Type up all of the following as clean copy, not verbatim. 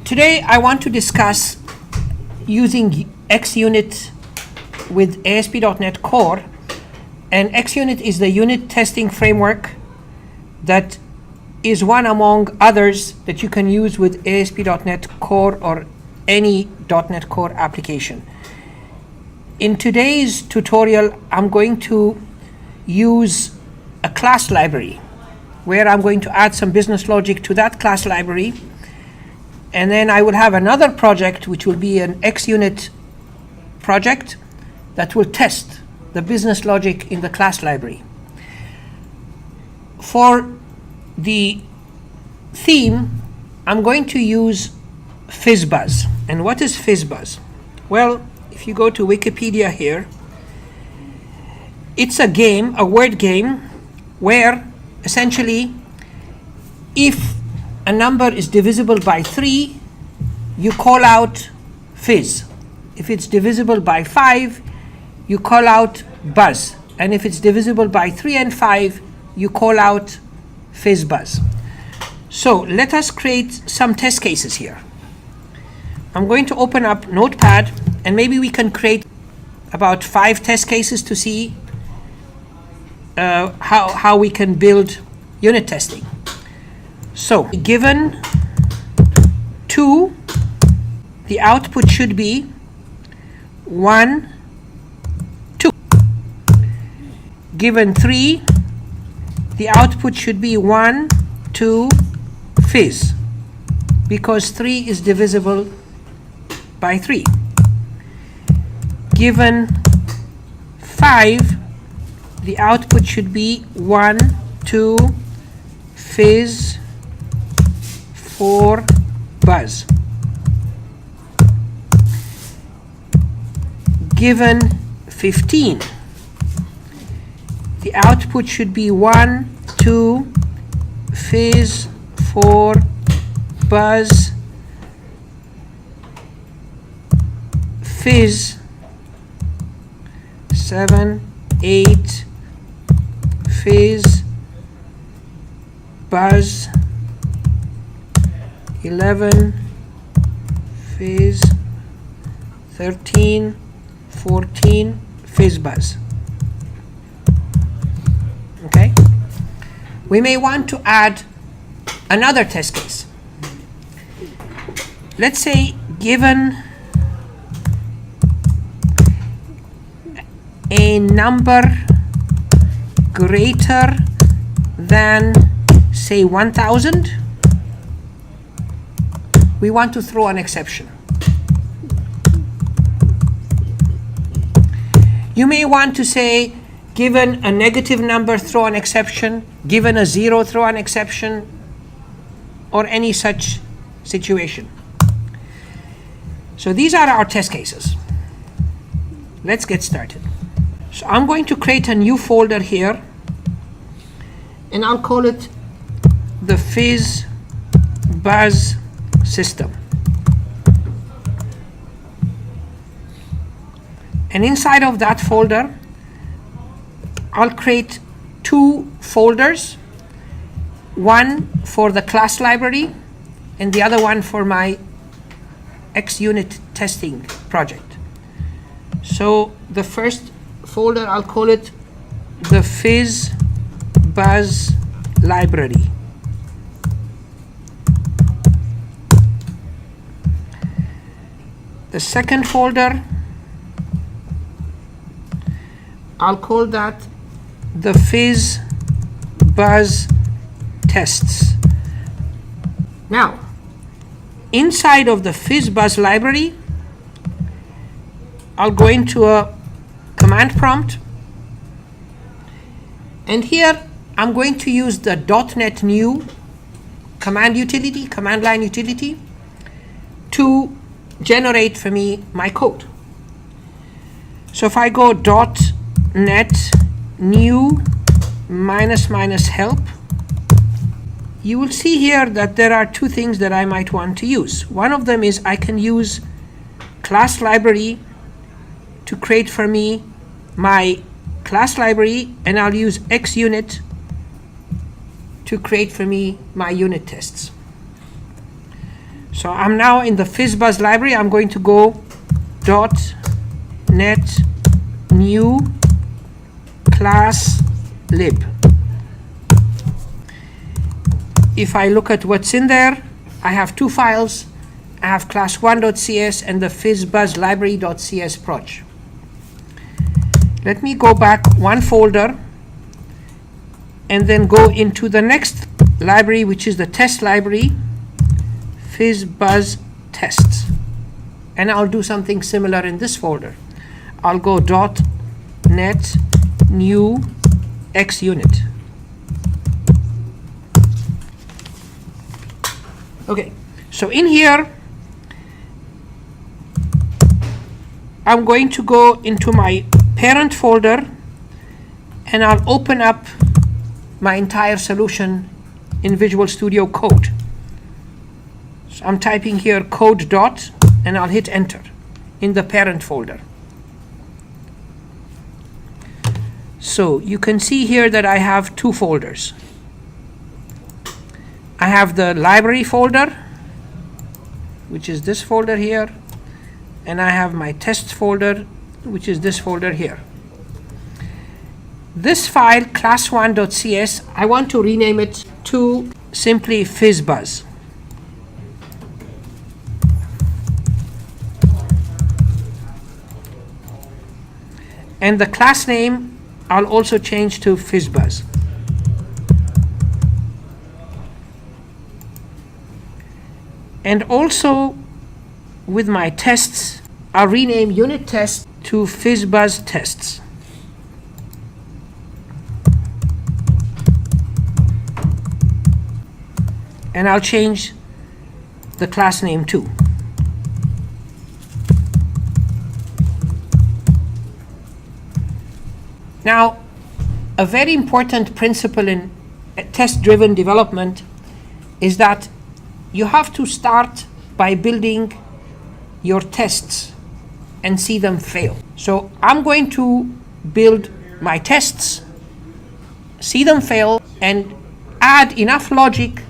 Today I want to discuss using XUnit with ASP.NET Core, and XUnit is the unit testing framework that is one among others that you can use with ASP.NET Core or any .NET Core application. In today's tutorial, I'm going to use a class library where I'm going to add some business logic to that class library, and then I will have another project which will be an XUnit project that will test the business logic in the class library. For the theme, I'm going to use Fizzbuzz. And what is Fizzbuzz? Well, if you go to Wikipedia here, it's a game, a word game, where essentially if a number is divisible by 3, you call out fizz. If it's divisible by 5, you call out buzz. And if it's divisible by 3 and 5, you call out Fizzbuzz. So let us create some test cases here. I'm going to open up Notepad, and maybe we can create about 5 test cases to see how we can build unit testing. So given 2, the output should be 1, 2. Given 3, the output should be 1, 2, fizz, because 3 is divisible by 3. Given 5, the output should be 1, 2, fizz, 4, buzz. Given 15, the output should be 1, 2, fizz, 4, buzz, fizz, 7, 8, fizz, buzz, 11, fizz, 13, 14, Fizzbuzz. Okay? We may want to add another test case. Let's say given a number greater than, say, 1000, we want to throw an exception. You may want to say, given a negative number, throw an exception, given a 0, throw an exception, or any such situation. So these are our test cases. Let's get started. So I'm going to create a new folder here, and I'll call it the Fizzbuzz system. And inside of that folder, I'll create 2 folders, one for the class library and the other one for my XUnit testing project. So the first folder, I'll call it the Fizzbuzz library. The second folder, I'll call that the Fizzbuzz tests. Now, inside of the Fizzbuzz library, I'll go into a command prompt, and here I'm going to use the .NET new command line utility to generate for me my code. So if I go .NET new -- help, you will see here that there are 2 things that I might want to use. One of them is I can use class library to create for me my class library, and I'll use XUnit to create for me my unit tests. So I'm now in the Fizzbuzz library. I'm going to go .NET new class lib. If I look at what's in there, I have two files. I have class1.cs and the Fizzbuzz library.cs proj. Let me go back one folder and then go into the next library, which is the test library, Fizzbuzz tests. And I'll do something similar in this folder. I'll go .NET new XUnit. Okay, so in here, I'm going to go into my parent folder and I'll open up my entire solution in Visual Studio Code. So I'm typing here code dot and I'll hit enter in the parent folder. So you can see here that I have two folders. I have the library folder, which is this folder here, and I have my tests folder, which is this folder here. This file, class1.cs, I want to rename it to simply Fizzbuzz. And the class name, I'll also change to Fizzbuzz. And also with my tests, I'll rename unit test to Fizzbuzz tests. And I'll change the class name too. Now, a very important principle in test-driven development is that you have to start by building your tests and see them fail. So I'm going to build my tests, see them fail, and add enough logic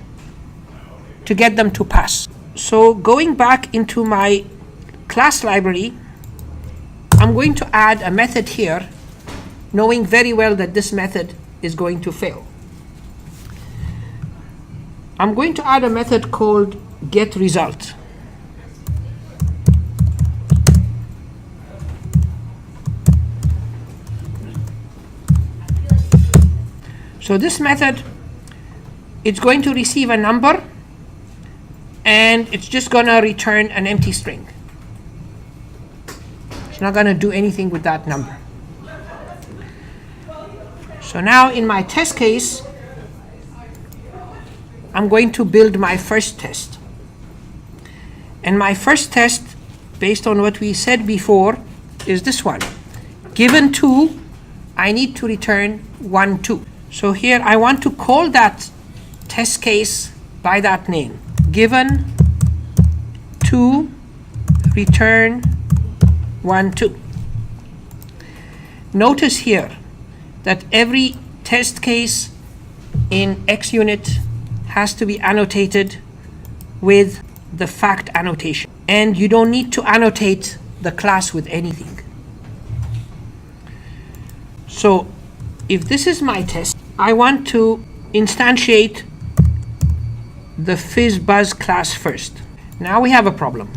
to get them to pass. So going back into my class library, I'm going to add a method here, knowing very well that this method is going to fail. I'm going to add a method called getResult. So this method, it's going to receive a number and it's just going to return an empty string. It's not going to do anything with that number. So now in my test case, I'm going to build my first test. And my first test, based on what we said before, is this one. Given 2, I need to return 1, 2. So here I want to call that test case by that name. Given 2, return 1, 2. Notice here that every test case in XUnit has to be annotated with the fact annotation. And you don't need to annotate the class with anything. So if this is my test, I want to instantiate the Fizzbuzz class first. Now we have a problem.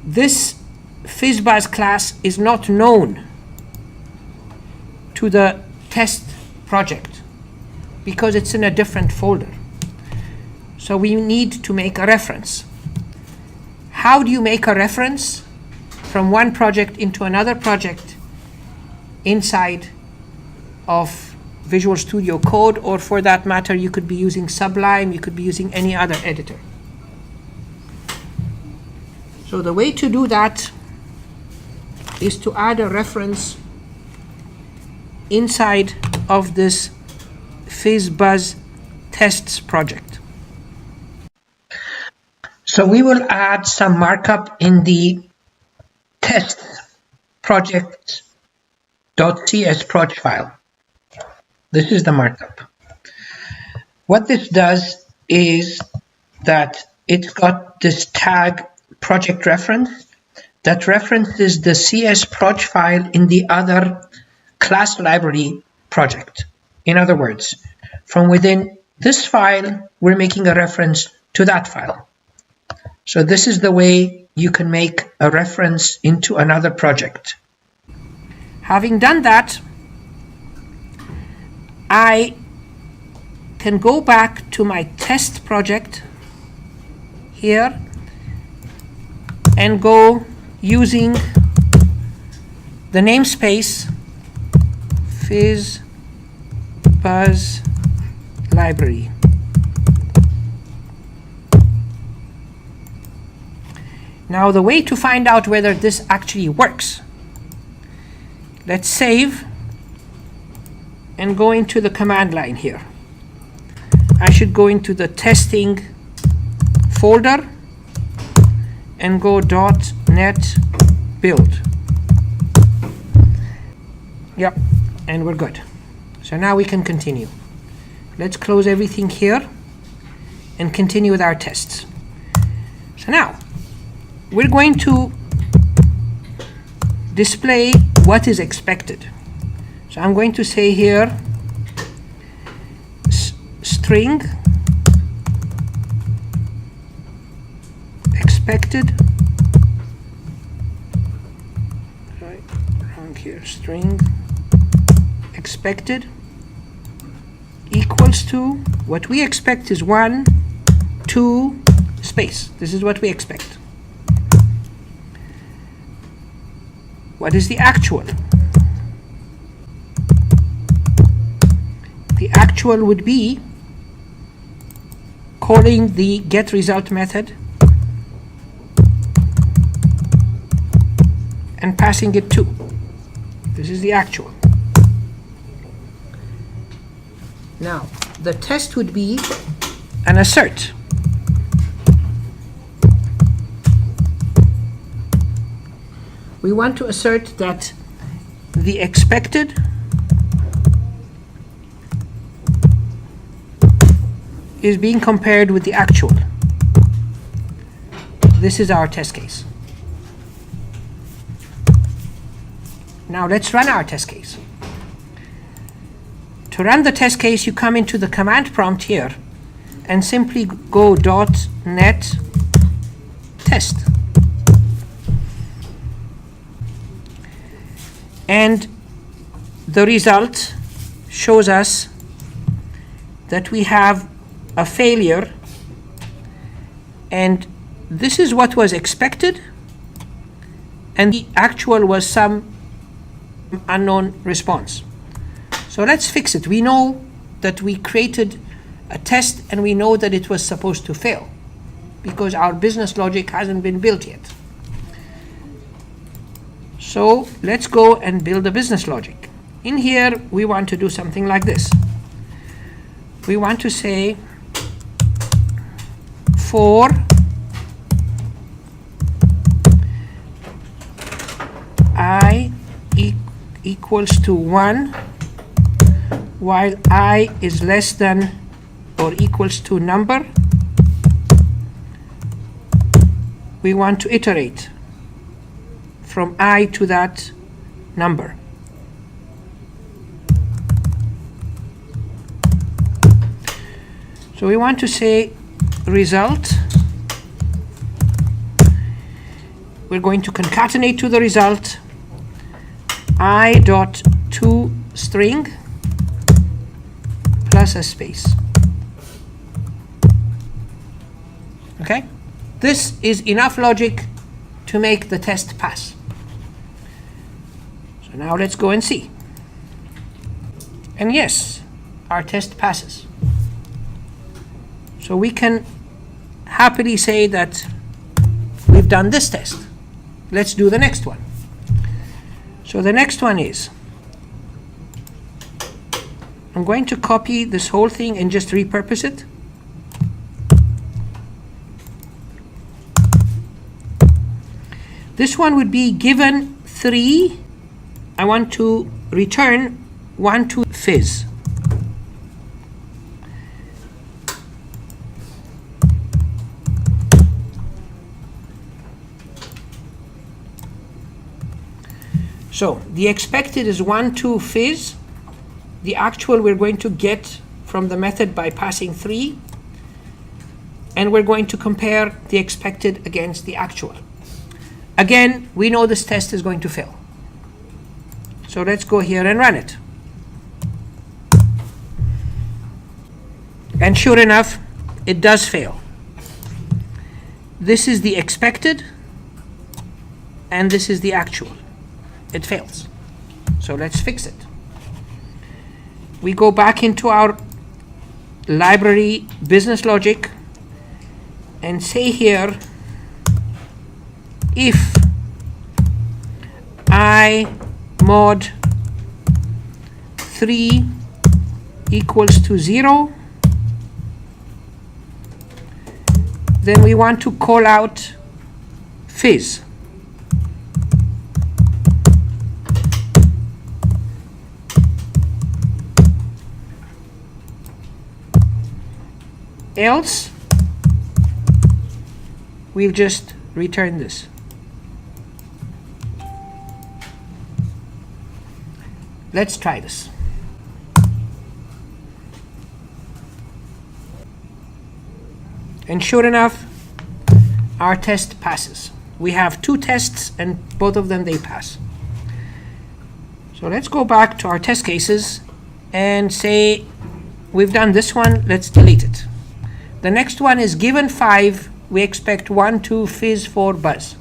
This Fizzbuzz class is not known to the test project because it's in a different folder. So we need to make a reference. How do you make a reference from one project into another project inside of Visual Studio Code, or for that matter, you could be using Sublime, you could be using any other editor. So the way to do that is to add a reference inside of this Fizzbuzz tests project. So we will add some markup in the test project.cs proj file. This is the markup. What this does is that it's got this tag project reference that references the CS proj file in the other class library project. In other words, from within this file, we're making a reference to that file. So this is the way you can make a reference into another project. Having done that, I can go back to my test project here and go using the namespace Fizzbuzz library. Now the way to find out whether this actually works, let's save and go into the command line here. I should go into the testing folder and go .NET build. Yep, and we're good. So now we can continue. Let's close everything here and continue with our tests. So now we're going to display what is expected. So I'm going to say here string expected, right, wrong here, string expected equals to, what we expect is 1, 2, space. This is what we expect. What is the actual? The actual would be calling the getResult method and passing it 2. This is the actual. Now, the test would be an assert. We want to assert that the expected is being compared with the actual. This is our test case. Now let's run our test case. To run the test case, you come into the command prompt here and simply go .NET test. And the result shows us that we have a failure, and this is what was expected, and the actual was some unknown response. So let's fix it. We know that we created a test and we know that it was supposed to fail because our business logic hasn't been built yet. So let's go and build a business logic. In here, we want to do something like this. We want to say for I equals to 1 while I is less than or equals to number, we want to iterate from I to that number. So we want to say result. We're going to concatenate to the result I.toString plus a space. Okay? This is enough logic to make the test pass. So now let's go and see. And yes, our test passes. So we can happily say that we've done this test. Let's do the next one. So the next one is, I'm going to copy this whole thing and just repurpose it. This one would be given 3, I want to return 1 to fizz. So the expected is 1, 2 fizz. The actual we're going to get from the method by passing 3. And we're going to compare the expected against the actual. Again, we know this test is going to fail. So let's go here and run it. And sure enough, it does fail. This is the expected, and this is the actual. It fails. So let's fix it. We go back into our library business logic and say here, if I mod 3 equals to 0, then we want to call out fizz. Else, we'll just return this. Let's try this. And sure enough, our test passes. We have 2 tests and both of them they pass. So let's go back to our test cases and say we've done this one, let's delete it. The next one is given 5, we expect 1, 2 fizz, 4 buzz.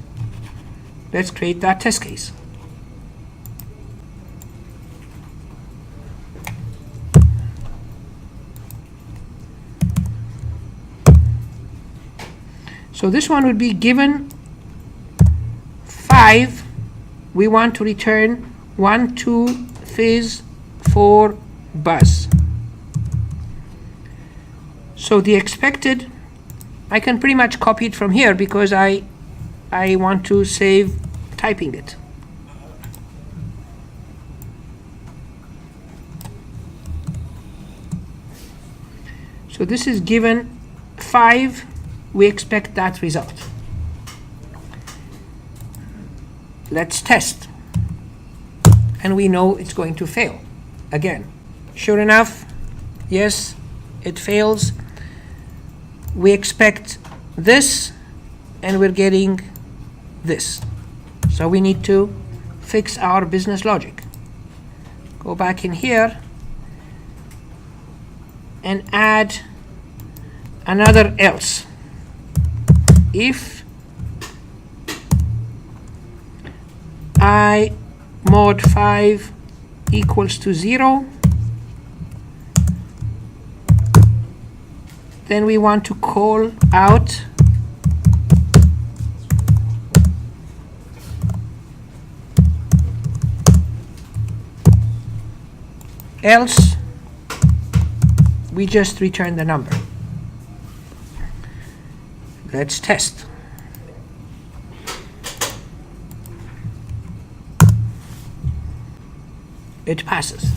Let's create that test case. So this one would be given 5, we want to return 1, 2 fizz, 4 buzz. So the expected, I can pretty much copy it from here because I want to save typing it. So this is given 5, we expect that result. Let's test. And we know it's going to fail. Again, sure enough, yes, it fails. We expect this, and we're getting this. So we need to fix our business logic. Go back in here and add another else. If I mod 5 equals to 0, then we want to call out else, we just return the number. Let's test. It passes.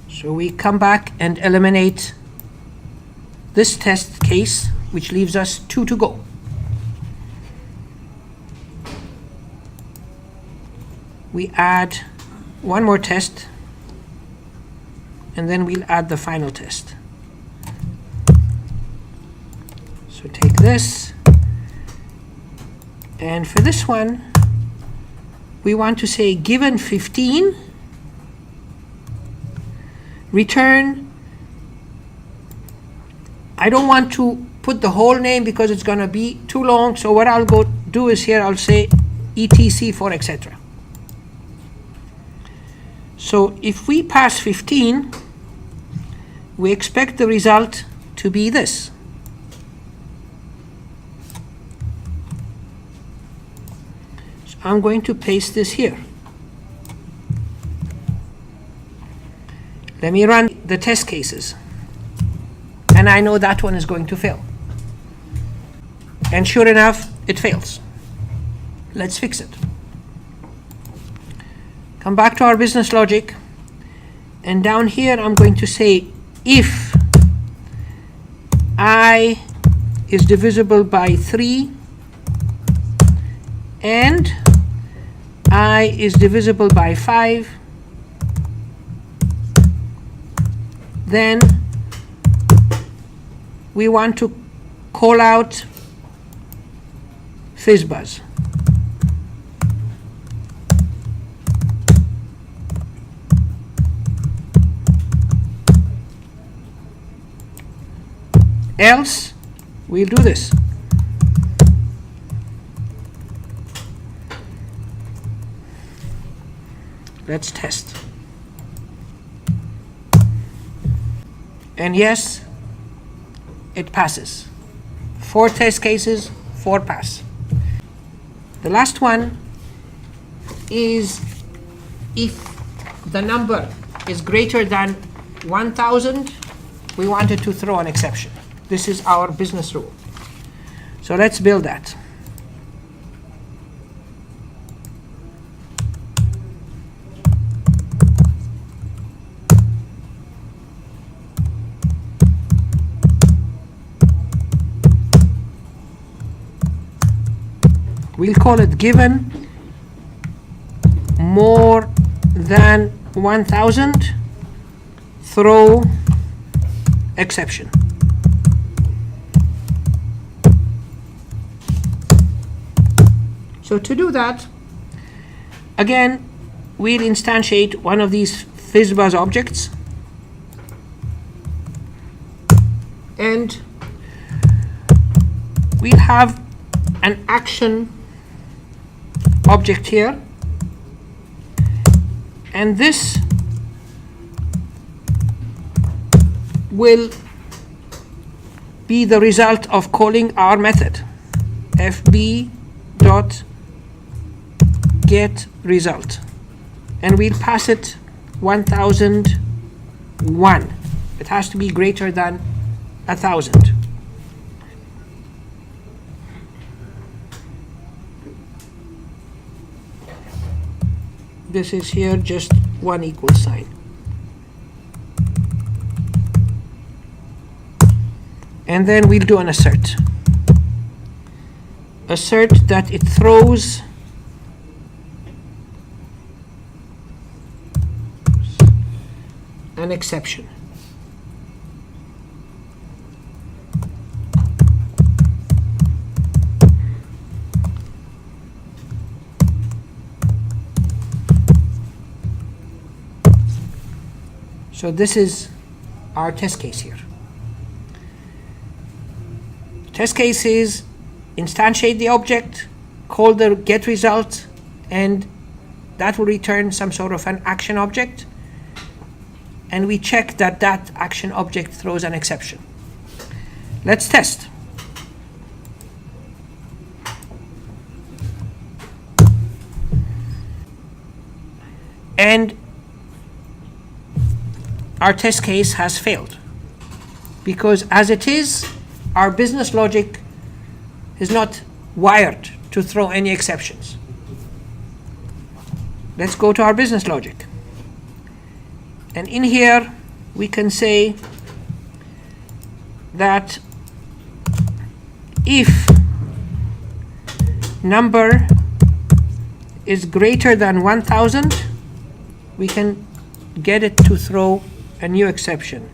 So we come back and eliminate this test case, which leaves us 2 to go. We add one more test, and then we'll add the final test. So take this, and for this one, we want to say given 15, return. I don't want to put the whole name because it's going to be too long, so what I'll go do is here I'll say etc for etc. So if we pass 15, we expect the result to be this. So I'm going to paste this here. Let me run the test cases. And I know that one is going to fail. And sure enough, it fails. Let's fix it. Come back to our business logic. And down here, I'm going to say if I is divisible by 3 and I is divisible by 5, then we want to call out Fizzbuzz. Else we'll do this. Let's test. And yes, it passes. 4 test cases, 4 pass. The last one is if the number is greater than 1,000, we wanted to throw an exception. This is our business rule. So let's build that. We'll call it given more than 1,000, throw exception. So to do that, again, we'll instantiate one of these Fizzbuzz objects, and we'll have an action object here, and this will be the result of calling our method fb.getResult, and we'll pass it 1001. It has to be greater than 1,000. This is here just one equal sign. And then we'll do an assert. Assert that it throws an exception. So this is our test case here. Test case is instantiate the object, call the get result, and that will return some sort of an action object, and we check that that action object throws an exception. Let's test. And our test case has failed, because as it is, our business logic is not wired to throw any exceptions. Let's go to our business logic. And in here, we can say that if number is greater than 1,000, we can get it to throw a new exception.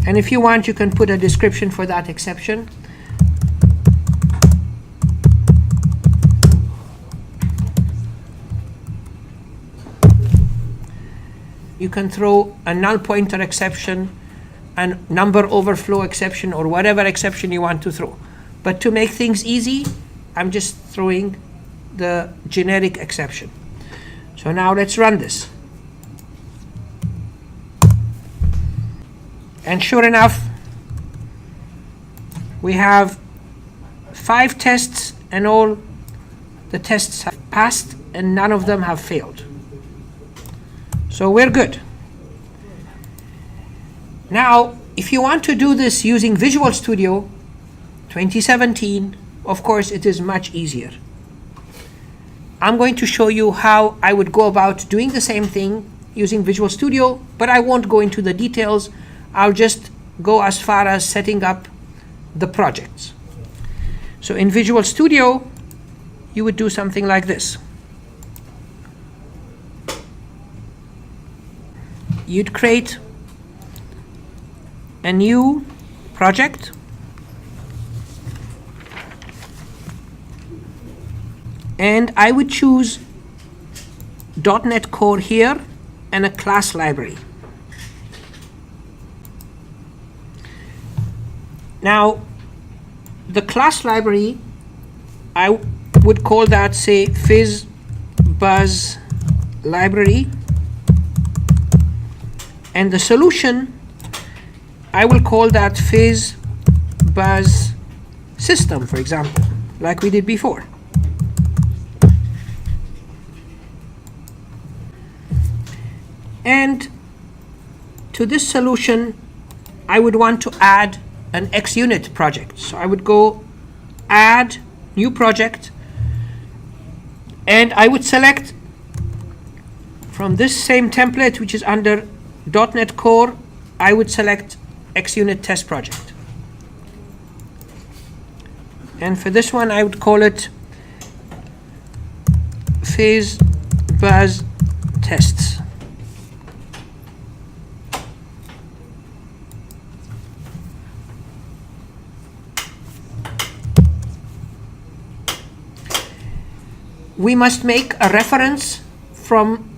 And if you want, you can put a description for that exception. You can throw a null pointer exception, a number overflow exception, or whatever exception you want to throw. But to make things easy, I'm just throwing the generic exception. So now let's run this. And sure enough, we have 5 tests, and all the tests have passed and none of them have failed. So we're good. Now, if you want to do this using Visual Studio 2017, of course it is much easier. I'm going to show you how I would go about doing the same thing using Visual Studio, but I won't go into the details. I'll just go as far as setting up the projects. So in Visual Studio, you would do something like this. You'd create a new project, and I would choose .NET Core here and a class library. Now, the class library, I would call that, say, Fizzbuzz library, and the solution, I will call that Fizzbuzz system, for example, like we did before. And to this solution, I would want to add an XUnit project. So I would go add new project, and I would select from this same template, which is under .NET Core, I would select XUnit test project. And for this one, I would call it Fizzbuzz tests. We must make a reference from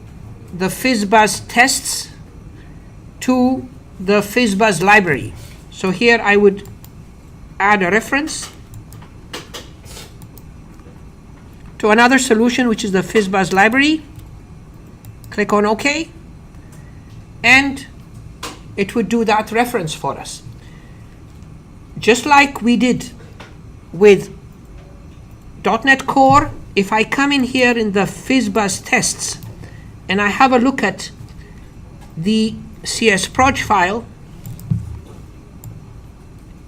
the Fizzbuzz tests to the Fizzbuzz library. So here I would add a reference to another solution, which is the Fizzbuzz library. Click on OK, and it would do that reference for us. Just like we did with .NET Core, if I come in here in the Fizzbuzz tests and I have a look at the csproj file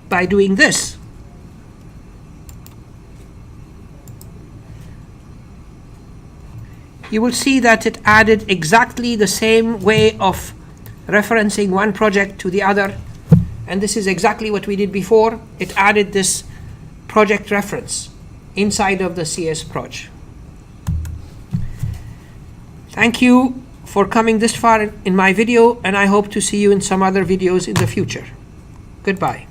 by doing this, you will see that it added exactly the same way of referencing one project to the other, and this is exactly what we did before. It added this project reference inside of the csproj. Thank you for coming this far in my video, and I hope to see you in some other videos in the future. Goodbye.